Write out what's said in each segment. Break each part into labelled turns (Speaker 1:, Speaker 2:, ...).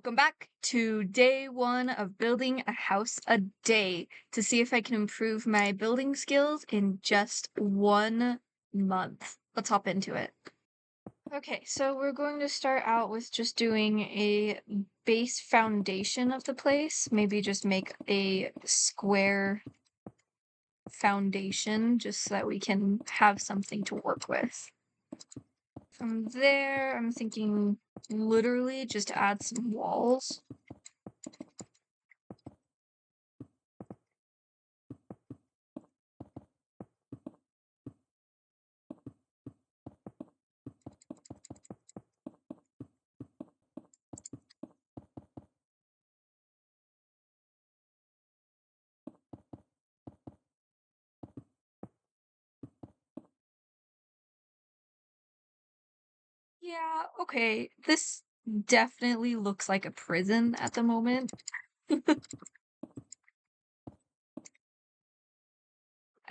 Speaker 1: Welcome back to day one of building a house a day to see if I can improve my building skills in just 1 month. Let's hop into it. Okay, so we're going to start out with just doing a base foundation of the place. Maybe just make a square foundation just so that we can have something to work with. From there, I'm thinking literally just add some walls. Yeah, okay. This definitely looks like a prison at the moment. I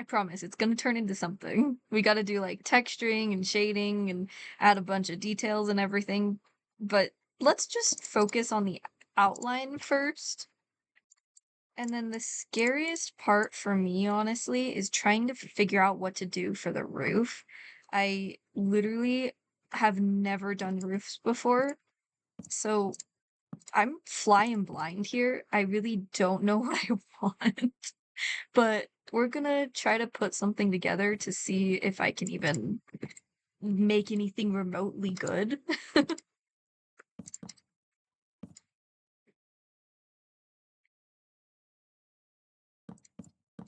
Speaker 1: promise it's gonna turn into something. We gotta do like texturing and shading and add a bunch of details and everything. But let's just focus on the outline first. And then the scariest part for me, honestly, is trying to figure out what to do for the roof. I literally have never done roofs before. So I'm flying blind here. I really don't know what I want, but we're gonna try to put something together to see if I can even make anything remotely good.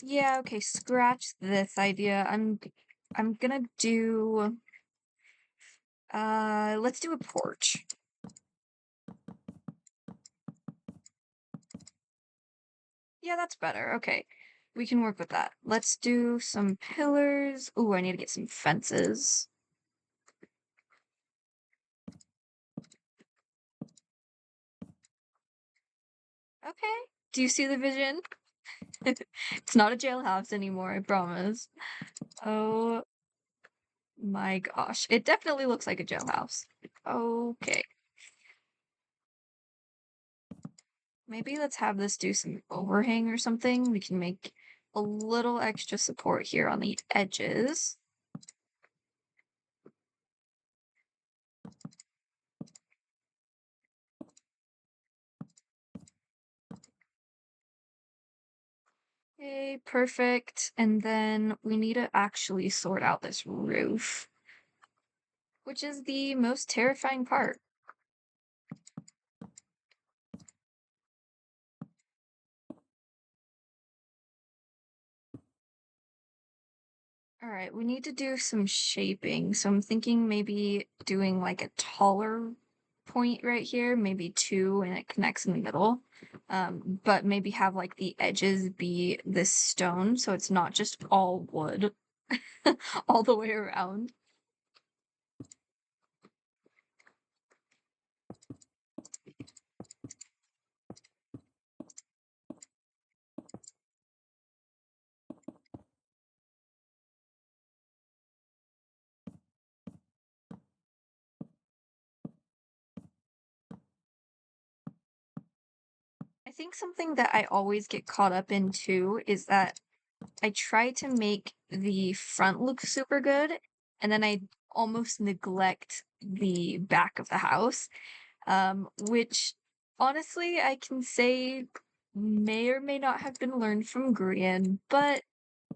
Speaker 1: Yeah, okay, scratch this idea. I'm gonna do let's do a porch. Yeah, that's better. Okay. We can work with that. Let's do some pillars. Ooh, I need to get some fences. Okay. Do you see the vision? It's not a jailhouse anymore, I promise. Oh my gosh. It definitely looks like a jailhouse. Okay. Maybe let's have this do some overhang or something. We can make a little extra support here on the edges. Okay, perfect. And then we need to actually sort out this roof, which is the most terrifying part. All right, we need to do some shaping. So I'm thinking maybe doing like a taller point right here, maybe two, and it connects in the middle. But maybe have like the edges be this stone, so it's not just all wood all the way around. I think something that I always get caught up in too is that I try to make the front look super good, and then I almost neglect the back of the house, which honestly I can say may or may not have been learned from Grian, but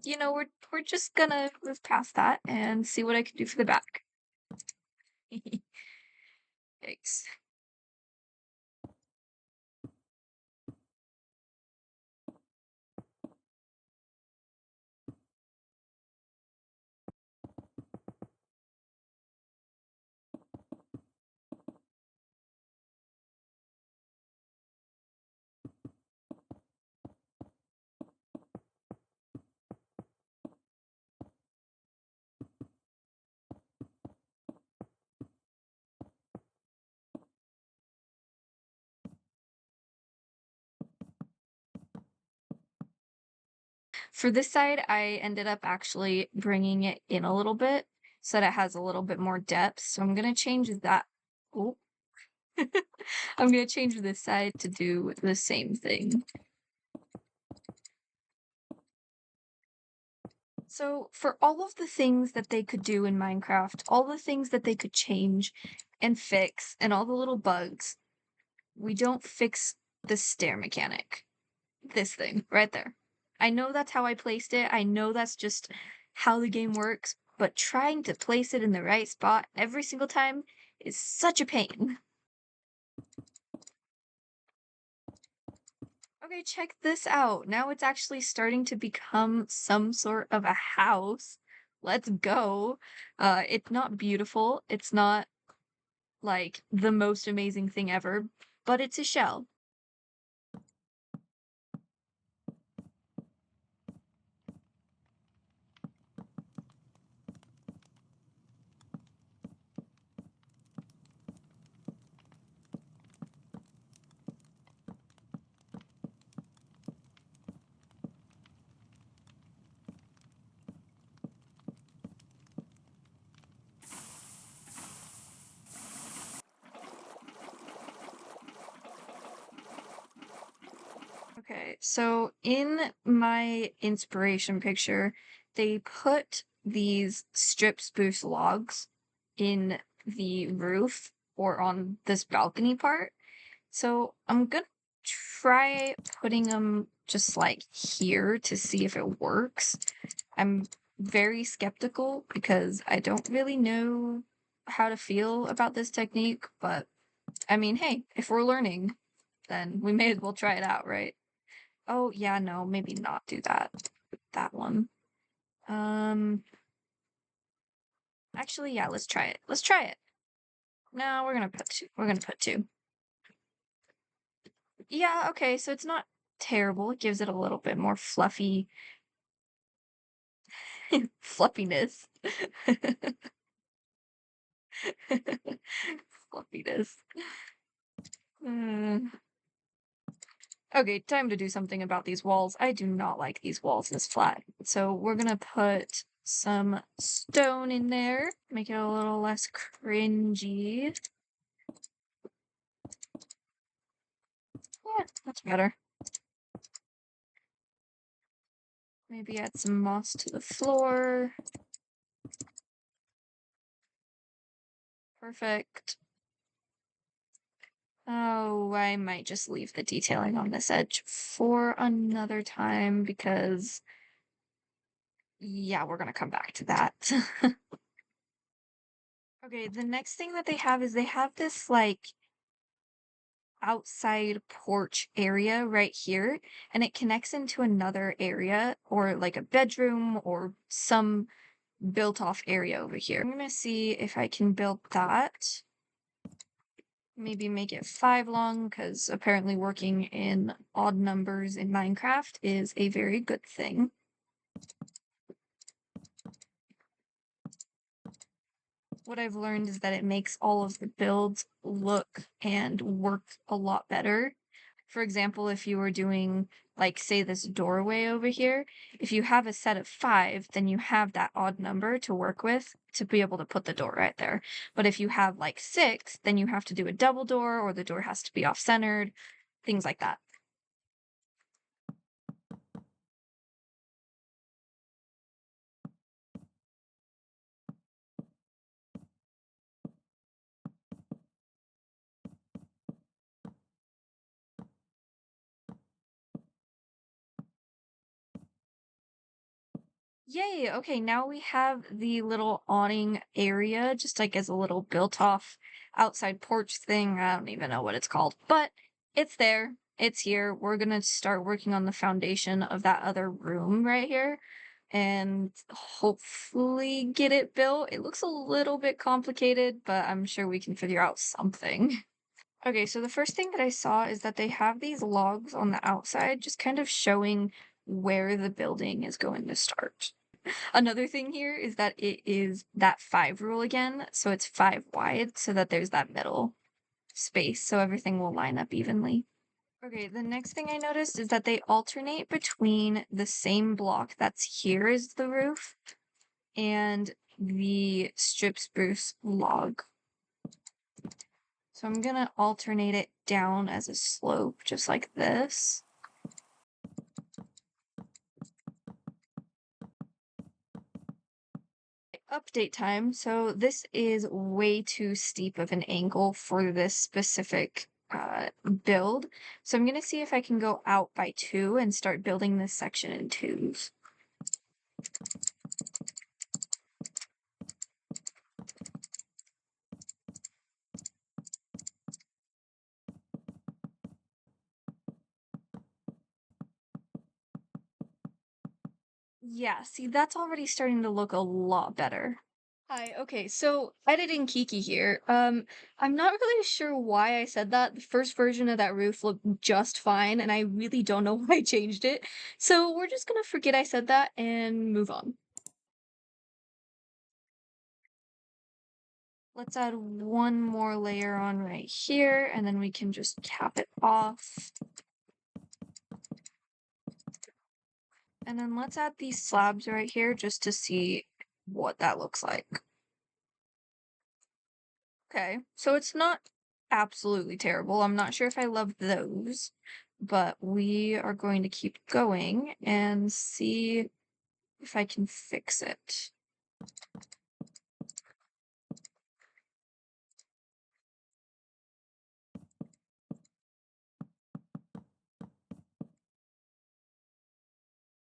Speaker 1: we're just gonna move past that and see what I can do for the back. Yikes. For this side, I ended up actually bringing it in a little bit so that it has a little bit more depth. So I'm gonna change that. Oh, I'm gonna change this side to do the same thing. So for all of the things that they could do in Minecraft, all the things that they could change and fix, and all the little bugs, we don't fix the stair mechanic. This thing right there. I know that's how I placed it. I know that's just how the game works, but trying to place it in the right spot every single time is such a pain. Okay, check this out. Now it's actually starting to become some sort of a house. Let's go. It's not beautiful. It's not like the most amazing thing ever, but it's a shell. Okay, so in my inspiration picture, they put these strip spruce logs in the roof or on this balcony part. So I'm gonna try putting them just like here to see if it works. I'm very skeptical because I don't really know how to feel about this technique, but I mean, hey, if we're learning, then we may as well try it out, right? Oh, yeah, no, maybe not do that. That one. Um, actually, yeah, let's try it. Let's try it. No, we're gonna put two. We're gonna put two. Yeah, okay, so it's not terrible. It gives it a little bit more fluffy fluffiness. Fluffiness. Mm. Okay, time to do something about these walls. I do not like these walls this flat. So we're gonna put some stone in there, make it a little less cringy. Yeah, that's better. Maybe add some moss to the floor. Perfect. Oh, I might just leave the detailing on this edge for another time because, yeah, we're gonna come back to that. Okay, the next thing that they have is they have this, like, outside porch area right here, and it connects into another area or, like, a bedroom or some built-off area over here. I'm gonna see if I can build that. Maybe make it 5 long, because apparently working in odd numbers in Minecraft is a very good thing. What I've learned is that it makes all of the builds look and work a lot better. For example, if you were doing, like, say this doorway over here, if you have a set of 5, then you have that odd number to work with to be able to put the door right there. But if you have, like, 6, then you have to do a double door or the door has to be off-centered, things like that. Yay! Okay, now we have the little awning area, just like as a little built-off outside porch thing. I don't even know what it's called, but it's there. It's here. We're gonna start working on the foundation of that other room right here and hopefully get it built. It looks a little bit complicated, but I'm sure we can figure out something. Okay, so the first thing that I saw is that they have these logs on the outside, just kind of showing where the building is going to start. Another thing here is that it is that 5 rule again, so it's 5 wide so that there's that middle space so everything will line up evenly. Okay, the next thing I noticed is that they alternate between the same block that's here as the roof and the strip spruce log. So I'm gonna alternate it down as a slope, just like this. Update time. So this is way too steep of an angle for this specific build. So I'm gonna see if I can go out by 2 and start building this section in 2s. Yeah, see, that's already starting to look a lot better. Hi, okay, so editing Kiki here. I'm not really sure why I said that. The first version of that roof looked just fine, and I really don't know why I changed it. So we're just gonna forget I said that and move on. Let's add one more layer on right here, and then we can just cap it off. And then let's add these slabs right here just to see what that looks like. Okay, so it's not absolutely terrible. I'm not sure if I love those, but we are going to keep going and see if I can fix it.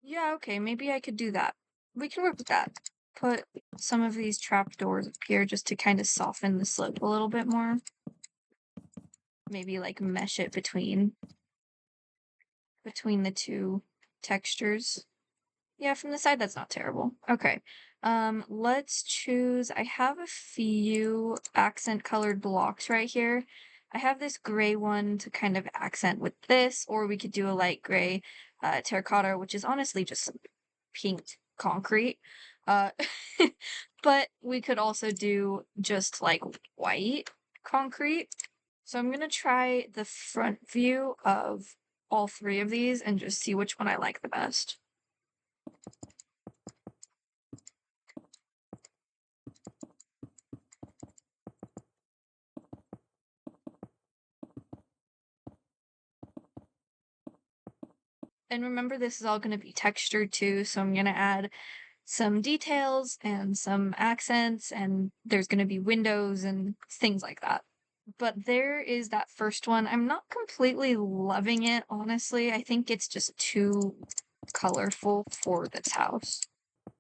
Speaker 1: Yeah, okay, maybe I could do that. We can work with that. Put some of these trapdoors up here just to kind of soften the slope a little bit more. Maybe like mesh it between the two textures. Yeah, from the side, that's not terrible. Okay. Let's choose. I have a few accent colored blocks right here. I have this gray one to kind of accent with this, or we could do a light gray terracotta, which is honestly just some pink concrete. Uh, but we could also do just like white concrete. So I'm gonna try the front view of all 3 of these and just see which one I like the best. And remember, this is all going to be textured too, so I'm going to add some details and some accents, and there's going to be windows and things like that. But there is that first one. I'm not completely loving it, honestly. I think it's just too colorful for this house.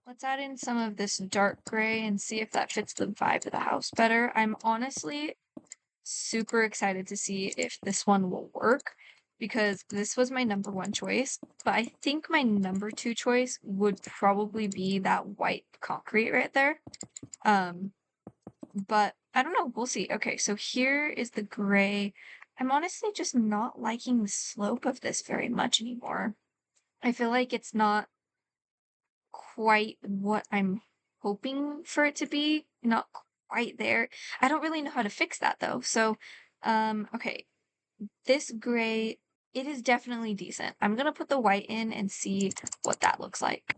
Speaker 1: Let's add in some of this dark gray and see if that fits the vibe of the house better. I'm honestly super excited to see if this one will work because this was my number 1 choice, but I think my number 2 choice would probably be that white concrete right there. But I don't know, we'll see. Okay, so here is the gray. I'm honestly just not liking the slope of this very much anymore. I feel like it's not quite what I'm hoping for it to be, not quite there. I don't really know how to fix that though. So, okay, this gray, it is definitely decent. I'm gonna put the white in and see what that looks like.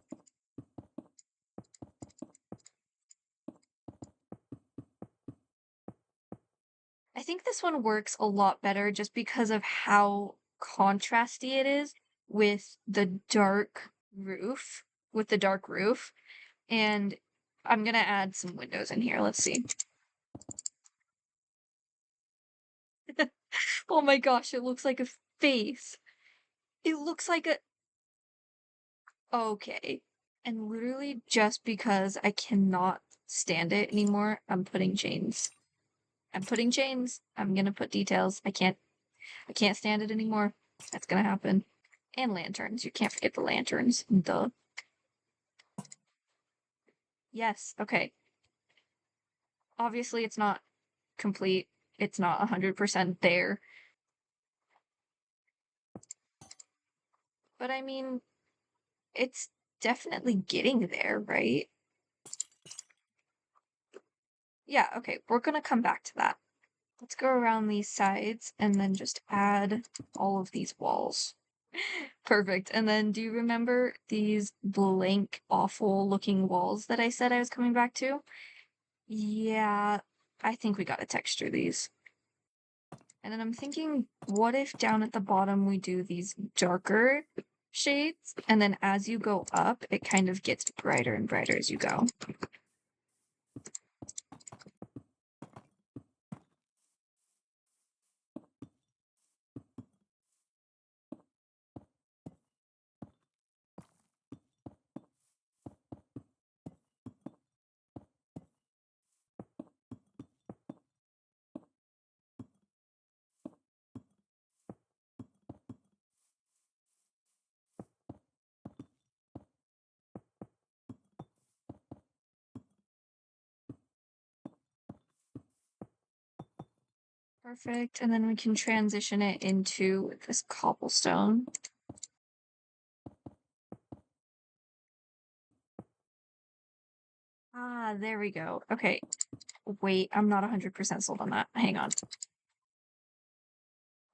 Speaker 1: I think this one works a lot better just because of how contrasty it is with the dark roof, with the dark roof. And I'm gonna add some windows in here. Let's see. Oh my gosh, it looks like a face. It looks like a okay. And literally just because I cannot stand it anymore, I'm putting chains. I'm putting chains. I'm gonna put details. I can't stand it anymore. That's gonna happen. And lanterns. You can't forget the lanterns. Duh. Yes, okay. Obviously it's not complete. It's not 100% there. But I mean, it's definitely getting there, right? Yeah, okay, we're gonna come back to that. Let's go around these sides and then just add all of these walls. Perfect. And then do you remember these blank, awful looking walls that I said I was coming back to? Yeah, I think we gotta texture these. And then I'm thinking, what if down at the bottom we do these darker shades, and then as you go up, it kind of gets brighter and brighter as you go. Perfect. And then we can transition it into this cobblestone. Ah, there we go. Okay. Wait, I'm not 100% sold on that. Hang on.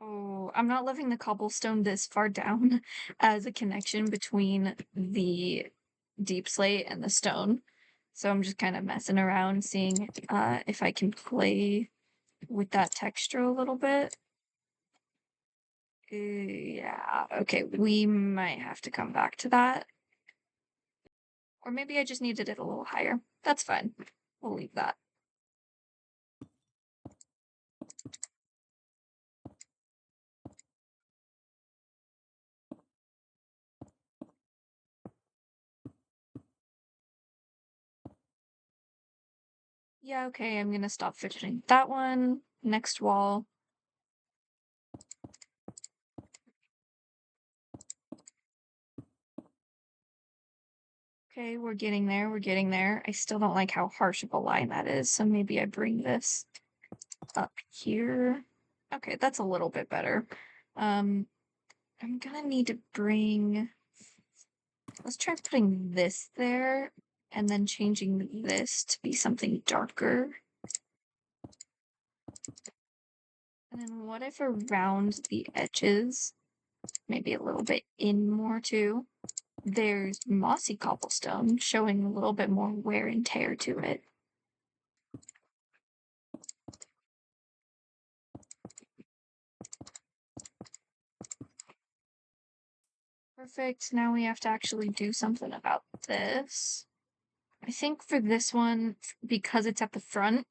Speaker 1: Oh, I'm not loving the cobblestone this far down as a connection between the deep slate and the stone. So I'm just kind of messing around, seeing if I can play with that texture a little bit. Yeah, okay, we might have to come back to that. Or maybe I just needed it a little higher. That's fine. We'll leave that. Yeah, okay, I'm gonna stop fidgeting. That one, next wall. Okay, we're getting there, we're getting there. I still don't like how harsh of a line that is, so maybe I bring this up here. Okay, that's a little bit better. I'm gonna need to bring... Let's try putting this there, and then changing this to be something darker. And then what if around the edges, maybe a little bit in more too, there's mossy cobblestone showing a little bit more wear and tear to it. Perfect. Now we have to actually do something about this. I think for this one, because it's at the front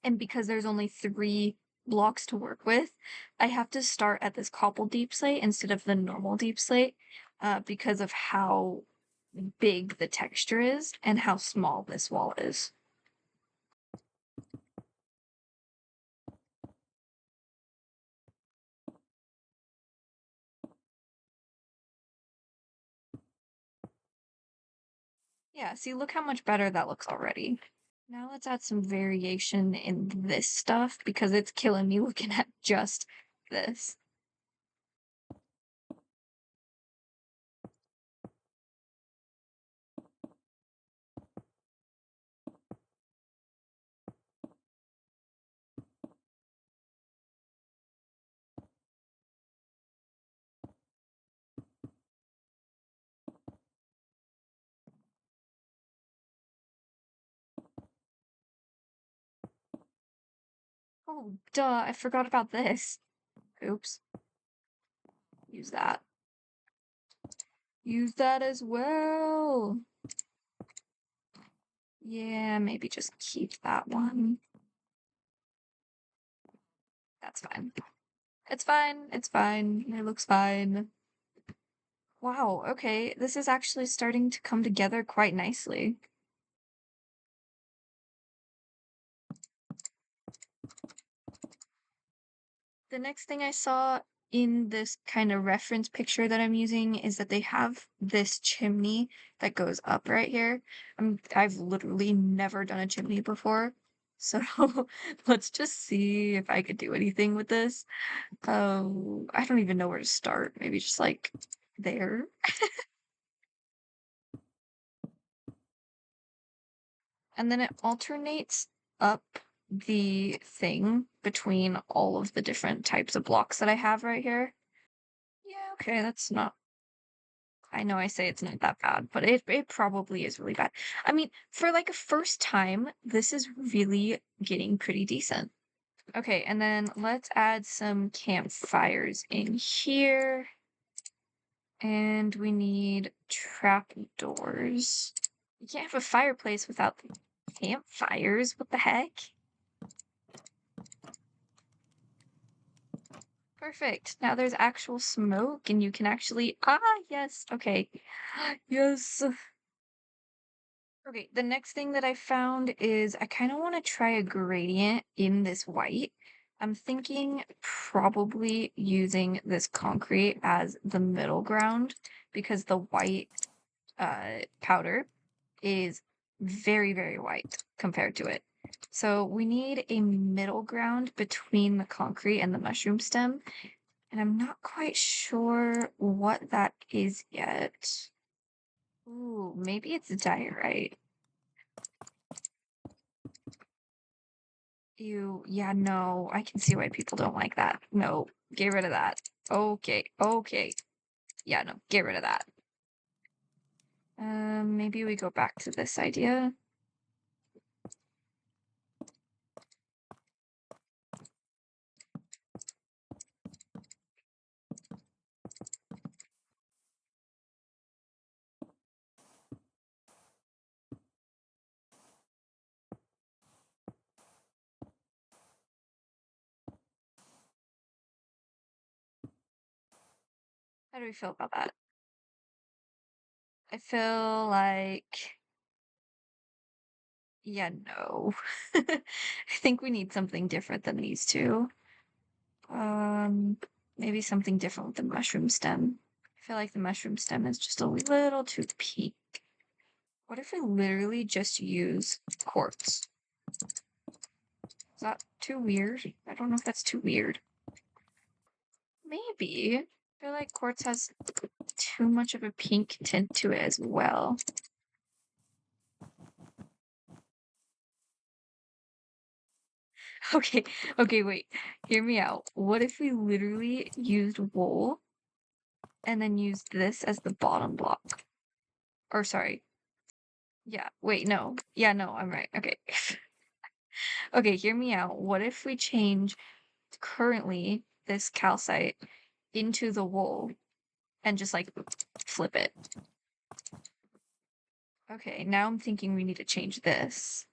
Speaker 1: and because there's only 3 blocks to work with, I have to start at this cobble deep slate instead of the normal deep slate because of how big the texture is and how small this wall is. Yeah, see, look how much better that looks already. Now let's add some variation in this stuff because it's killing me looking at just this. Oh, duh, I forgot about this. Oops. Use that. Use that as well. Yeah, maybe just keep that one. That's fine. It's fine. It's fine. It looks fine. Wow, okay. This is actually starting to come together quite nicely. The next thing I saw in this kind of reference picture that I'm using is that they have this chimney that goes up right here. I've literally never done a chimney before. So let's just see if I could do anything with this. I don't even know where to start. Maybe just like there. And then it alternates up the thing between all of the different types of blocks that I have right here. Yeah, okay, that's not... I know I say it's not that bad, but it probably is really bad. I mean, for like a first time, this is really getting pretty decent. Okay, and then let's add some campfires in here. And we need trap doors. You can't have a fireplace without the campfires. What the heck? Perfect. Now there's actual smoke and you can actually, yes. Okay. Yes. Okay, the next thing that I found is I kind of want to try a gradient in this white. I'm thinking probably using this concrete as the middle ground because the white powder is very, very white compared to it. So we need a middle ground between the concrete and the mushroom stem, and I'm not quite sure what that is yet. Ooh, maybe it's diorite. Ew, yeah, no, I can see why people don't like that. No, get rid of that. Okay, okay. Yeah, no, get rid of that. Maybe we go back to this idea. How do we feel about that? I feel like, yeah, no. I think we need something different than these two. Um, Maybe something different with the mushroom stem. I feel like the mushroom stem is just a little too pink. What if we literally just use quartz? Is that too weird? I don't know if that's too weird. Maybe. I feel like quartz has too much of a pink tint to it as well. Okay, okay, wait. Hear me out. What if we literally used wool and then used this as the bottom block? Or sorry. Yeah, wait, no. Yeah, no, I'm right. Okay. Okay, hear me out. What if we change currently this calcite into the wool and just like flip it? Okay, now I'm thinking we need to change this.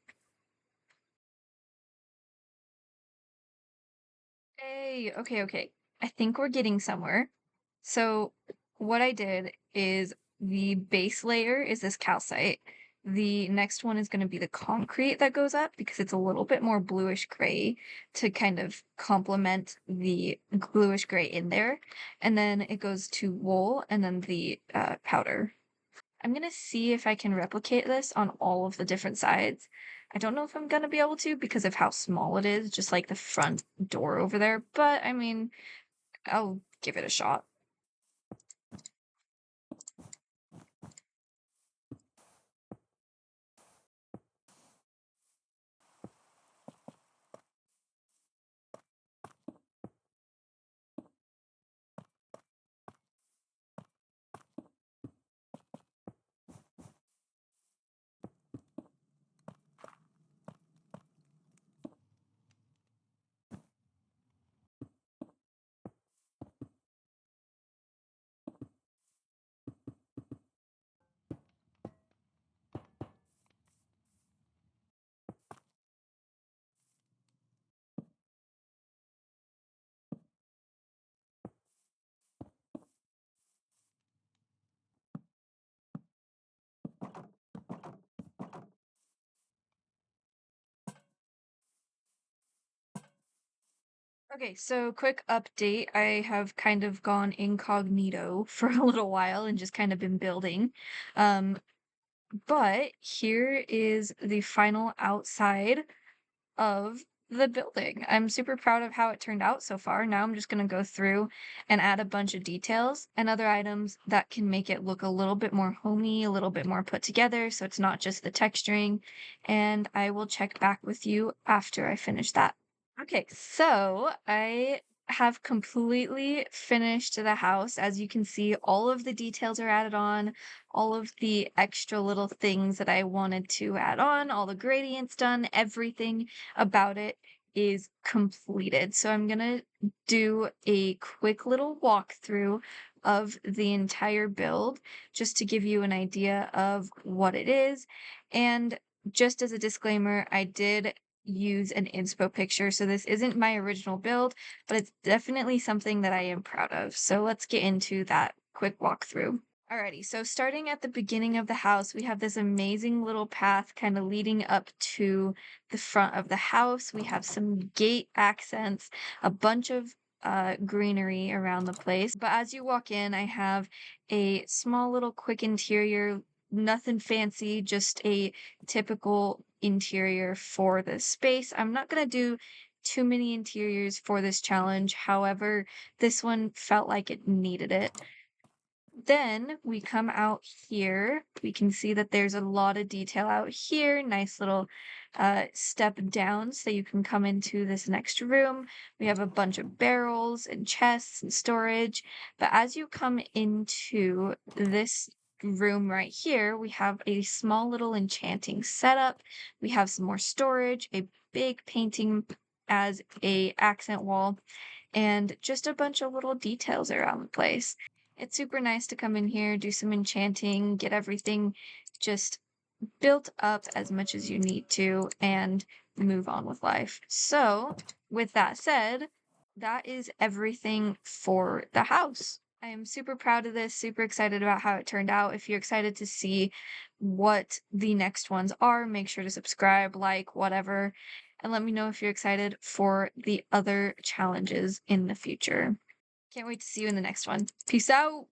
Speaker 1: Hey, okay, okay. I think we're getting somewhere. So what I did is the base layer is this calcite. The next one is going to be the concrete that goes up because it's a little bit more bluish gray to kind of complement the bluish gray in there. And then it goes to wool and then the powder. I'm gonna see if I can replicate this on all of the different sides. I don't know if I'm gonna be able to because of how small it is, just like the front door over there, but I mean, I'll give it a shot. Okay, so quick update. I have kind of gone incognito for a little while and just kind of been building. Um, but here is the final outside of the building. I'm super proud of how it turned out so far. Now I'm just going to go through and add a bunch of details and other items that can make it look a little bit more homey, a little bit more put together, so it's not just the texturing. And I will check back with you after I finish that. Okay, so I have completely finished the house. As you can see, all of the details are added on, all of the extra little things that I wanted to add on, all the gradients done, everything about it is completed. So I'm gonna do a quick little walkthrough of the entire build just to give you an idea of what it is. And just as a disclaimer, I did use an inspo picture, so this isn't my original build, but it's definitely something that I am proud of. So let's get into that quick walkthrough. Alrighty, so starting at the beginning of the house, we have this amazing little path kind of leading up to the front of the house. We have some gate accents, a bunch of greenery around the place. But as you walk in, I have a small little quick interior, nothing fancy, just a typical interior for this space. I'm not gonna do too many interiors for this challenge. However, this one felt like it needed it. Then we come out here. We can see that there's a lot of detail out here. Nice little step down so you can come into this next room. We have a bunch of barrels and chests and storage. But as you come into this room right here, we have a small little enchanting setup. We have some more storage, a big painting as a accent wall, and just a bunch of little details around the place. It's super nice to come in here, do some enchanting, get everything just built up as much as you need to, and move on with life. So, with that said, that is everything for the house. I am super proud of this, super excited about how it turned out. If you're excited to see what the next ones are, make sure to subscribe, like, whatever, and let me know if you're excited for the other challenges in the future. Can't wait to see you in the next one. Peace out.